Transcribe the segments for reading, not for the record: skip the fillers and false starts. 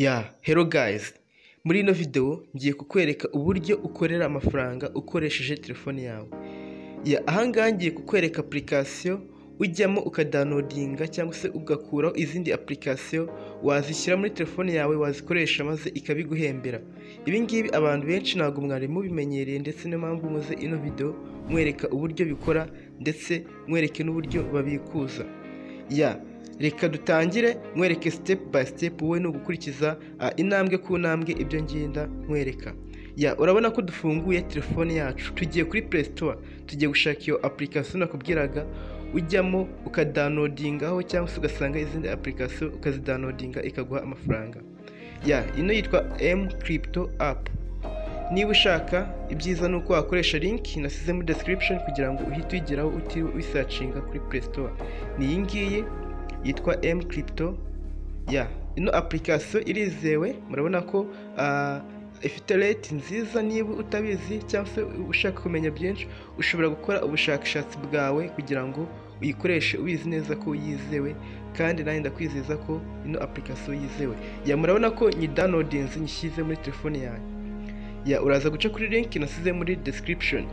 Hello guys, muri ino video ngiye kukwereka uburyo ukorera amafaranga ukoresheje telefone yawe. Ahangaha ngiye kukwereka application ujyamo ukadownloadinga cyangwa se ugakuraho izindi application wazishyira muri telefone yawe wazikoresha maze ikabiguhembera. Ibi ngibi abantu benshi ntabwo mwari mubimenyereye, ndetse niyo mpamvu muze ino video mwereka uburyo bikora ndetse mwereke n'uburyo babikuza. Reka dutangire mwereke step by step, wowe no gukurikiza intambwe ku ntambwe ibyo ngenda mwereka. Urabona ko dufunguye telefone yacu, tugiye kuri Play Store, tugiye gushaka iyo application nakubwiraga ujyamo ukadownloadingaho cyangwa se ugasanga izindi application ukazidownloadinga ikaguha amafaranga. Ino yitwa mCrypto app. Niba ushaka ibyiza nuko wakoresha link nasize muri description kugira ngo uhite uyigeraho utiriwe usearchinga kuri Play Store. Ni iyi ngiyi yitwa mCrypto. Ino application irizewe, murabona ko ifite rate nziza. Niba utabizi cyangwa se ushaka kumenya byinshi, ushobora gukora ubushakashatsi bwawe kugira ngo uyikoreshe ubizi neza ko yizewe, kandi nanjye ndakwizeza ko ino application yizewe. Murabona ko ni downloadings nyishyize muri telefone yanjye. Uraza guca kuri link nasize muri description.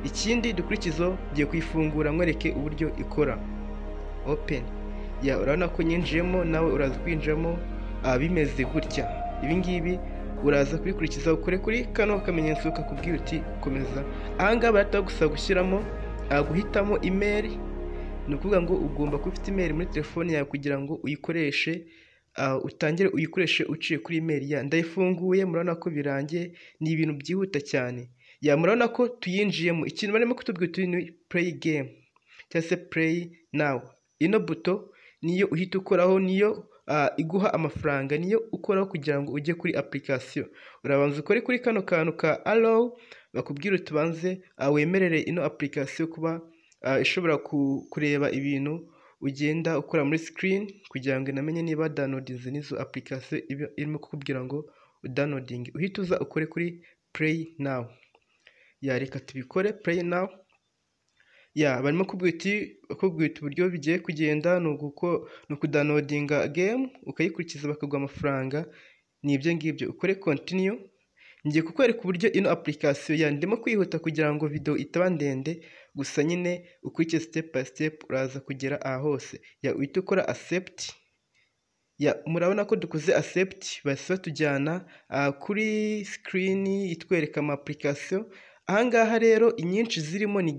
Ikindi dukurikizo ngiye kuyifungura mwereke uburyo ikora. Open. Urabona ko nyinjiyemo, nawe uraza kwinjiramo bimeze gutya. Ibi ngibi uraza kubikurikiza ukore kuri kano kamenyetso kakubwira uti komeza. Ahangaha barata gusa gushyiramo guhitamo email. Ni ukuvuga ngo ugomba kuba ufite email muri telefone yawe kugira ngo uyikoreshe, utangire uyikoreshe uciye kuri email. Ndayifunguye, murabona ko birangiye, ni ibintu byihuta cyane. Murabona ko tuyinjiyemo, ikintu barimo kutubwira uti ni play game cyangwa se play now. Ino buto niyo uhita ukoraho, niyo iguha amafaranga, niyo ukoraho kugira ngo ujye kuri application. Urabanza ukore kuri kano kantu ka allow, bakubwira utubanze wemerere ino application kuba ishobora kureba ibintu ugenda ukora muri screen, kugira ngo inamenye niba downloading nizo application irimo kukubwira ngo downloading. Uhita uza ukore kuri play now. Reka tubikore play now. Barimo kubwira uburyo bigiye kugenda, ni ukudownloadinga game ukayikurikiza bakaguha amafaranga. Ni ibyo ngibyo, ukore continue. Ngiye kukwereka uburyo ino application ndimo kwihuta kugira ngo video itaba ndende, gusa nyine ukurikize step by step uraza kugera aha hose. Uhita ukora accept. Murabona ko dukoze accept, basa tujyana kuri screen itwereka ama application. Ahangaha rero inyinshi zirimo ni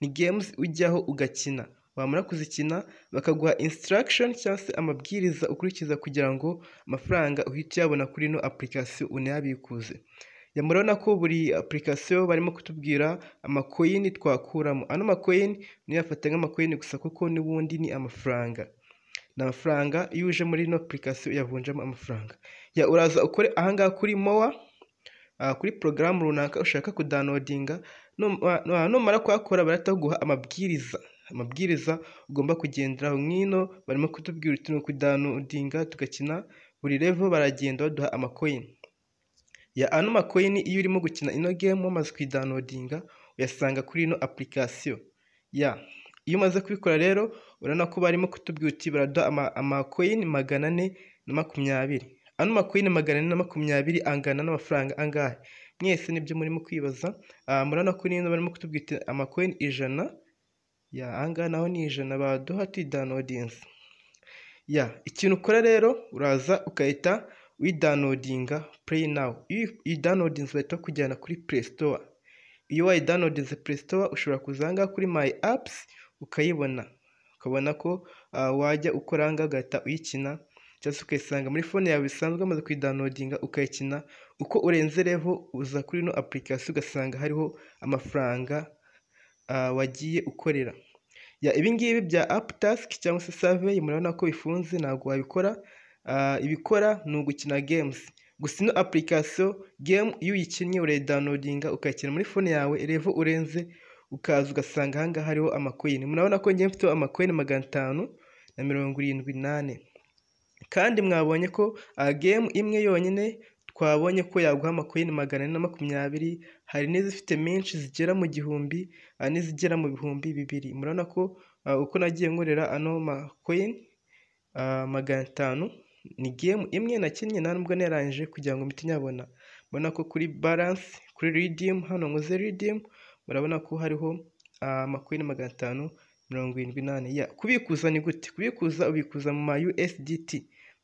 games ujyaho ugakina. Wamara kuzikina bakaguha instruction cyangwa se amabwiriza ukurikiza kugira ngo amafaranga uhite uyabona kuri ino application unayabikuze. Murabona ko buri application barimo kutubwira amacoin twakuramo. Ano macoin niyo yafata nk'amacoin gusa, kuko n'ubundi ni amafaranga. Ni amafaranga iyo uje muri ino application yavunjamo amafaranga. Uraza ukore ahangaha kuri more, kuri program runaka ushaka kudownloadinga. Numara kuhakora barataguha amabwiriza ugomba kugenderaho. Nk'ino barimo kutubwira uti ni ukudownloadinga tugakina, buri level baragenda baduha amacoin. Ano macoin iyo urimo gukina ino game wamaze kudownloadinga uyasanga kuri ino application. Iyo umaze kubikora rero urabona ko barimo kutubwira uti baraduha amacoin 420. Ano macoin 420 angana n'amafaranga angahe? Mwese nibyo murimo kwibaza. Murabona ko nino barimo kutubwira amacoin 100. Angahe naho ni 100 baduha downloadings. Ikintu ukora rero uraza ukahita uyidownloadinga play now. Iyi downloadings bahita kujyana kuri Play Store. Iyo wayidownloadinze Play Store ushobora kuzanga kuri my apps ukayibona, ukabona ko wajya ukoranga ugahita uyikina, cyangwa se ukayisanga muri phone yawe bisanzwe amaze kuyidownloadinga ukayikina. Uko urenze level uza kuri ino application ugasanga hariho amafaranga wagiye ukorera. Ibi ngibi bya app task cyangwa se survey murabona ko bifunze, ntabwo wabikora. Ibikora ni ugukina games gusa. ino application game iyo uyikinnye urayidownloadinga ukayikina muri phone yawe, level urenze ukaza ugasanga ahangaha hariho amacoin. Murabona ko ngiye mfite amacoin 578. kandi mwabonye ko game imwe yonyine twabonye ko yaguha amacoin 420. hari n'izifite menshi zigera mu 1000, n'izigera mu 2000. Murabona ko uko nagiye nkorera ano macoin 500 ni game imwe nakinnye nta nubwo narangije kugira ngo mpite nyabona. Mbona ko kuri balance, kuri redeem, hano nkoze redeem, murabona ko hariho amakoini 578. Kubikuza ni gute? Kubikuza ubikuza mu USDT,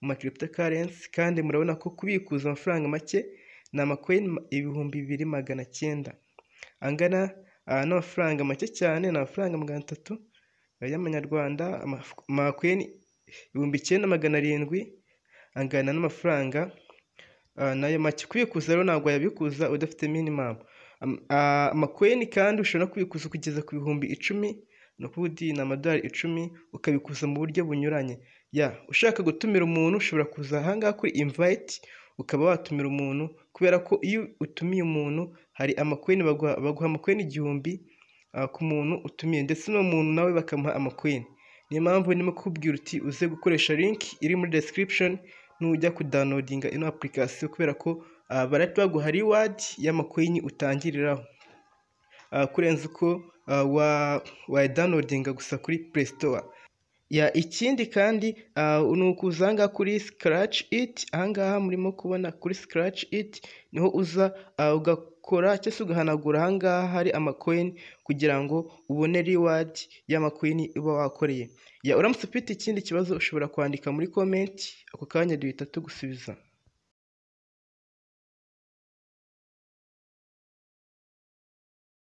mu ma cryptocurrency, kandi murabona ko kubikuza amafaranga make ni amakoini 2900 angana n'amafaranga make cyane, ni amafaranga 300 y'amanyarwanda, amakoini 9700 angana n'amafaranga nayo make. Kubikuza rero ntabwo yabikuza udafite minimum. Amakoini kandi ushobora kubikuza kugeza ku 10,000, no kudi na amadolari 10, ukabikuza mu buryo bunyuranye. Ushaka gutumira umuntu ushobora kuza ahangaha kuri invite ukaba watumira umuntu, kubera ko iyo utumiye umuntu hari amakoini baguha amakoini 1000 ku muntu utumiye, ndetse no muntu nawe bakamuha amakoini. Niyo mpamvu ndimo kukubwira uti uze gukoresha link iri muri description nujya kudownloadinga ino application, kubera ko barahita baguha reward y'amakoini utangiriraho kurenza uko wa downloadinga gusa kuri Play Store. Ikindi kandi ni ukuza ahangaha kuri scratch it. Ahangaha murimo kubona kuri scratch it niho uza ugakora cyangwa se ugahanagura ahangaha hari amakoini kugira ngo ubone reward y'amakoini uba wakoreye. Uramutse ufite ikindi kibazo ushobora kwandika muri comment, ako kanya duhita tugusubiza.